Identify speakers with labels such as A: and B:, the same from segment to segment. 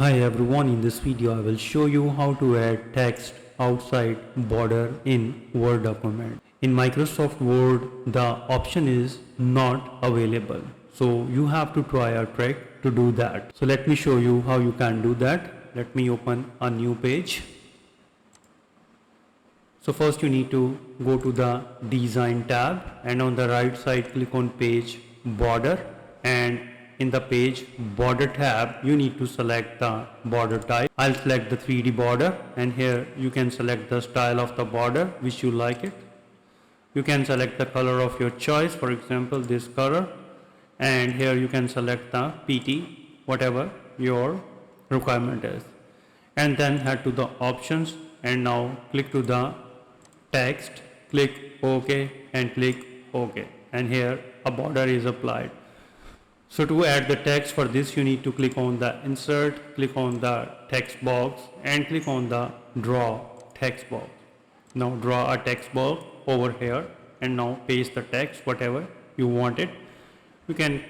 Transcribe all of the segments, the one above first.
A: Hi everyone, in this video I will show you how to add text outside border in Word document. In Microsoft Word, the option is not available. So you have to try a trick to do that. So let me show you how you can do that. Let me open a new page. So first you need to go to the Design tab and on the right side click on Page Border, and in the Page Border tab you need to select the border type. I'll select the 3D border, and here you can select the style of the border which you like it. You can select the color of your choice, for example this color, and here you can select the PT, whatever your requirement is, and then head to the options and now click to the text, click OK and click OK, and here a border is applied. So to add the text for this you need to click on the insert, click on the text box and click on the draw text box. Now draw a text box over here and now paste the text whatever you want it. You can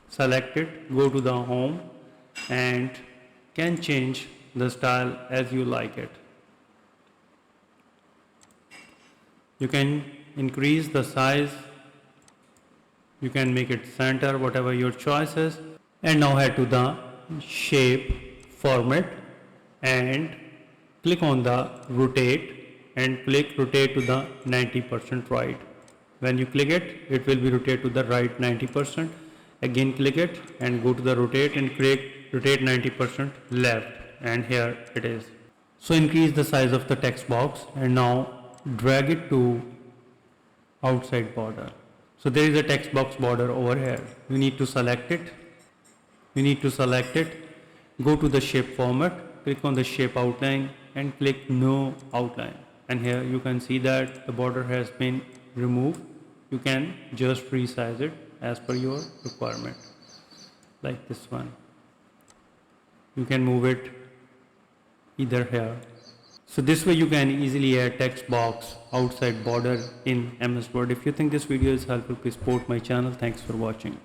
A: select it, go to the home and can change the style as you like it. You can increase the size, you can make it center, whatever your choice is, and now head to the shape format and click on the rotate and click rotate to the 90% right. When you click it, it will be rotate to the right 90%. Again click it and go to the rotate and click rotate 90% left, and here it is. So increase the size of the text box and now drag it to outside border. So there is a text box border over here. You need to select it. Go to the shape format, click on the shape outline and click no outline. And here you can see that the border has been removed. You can just resize it as per your requirement, like this one. You can move it either here. So this way you can easily add text box outside border in MS Word. If you think this video is helpful, please support my channel. Thanks for watching.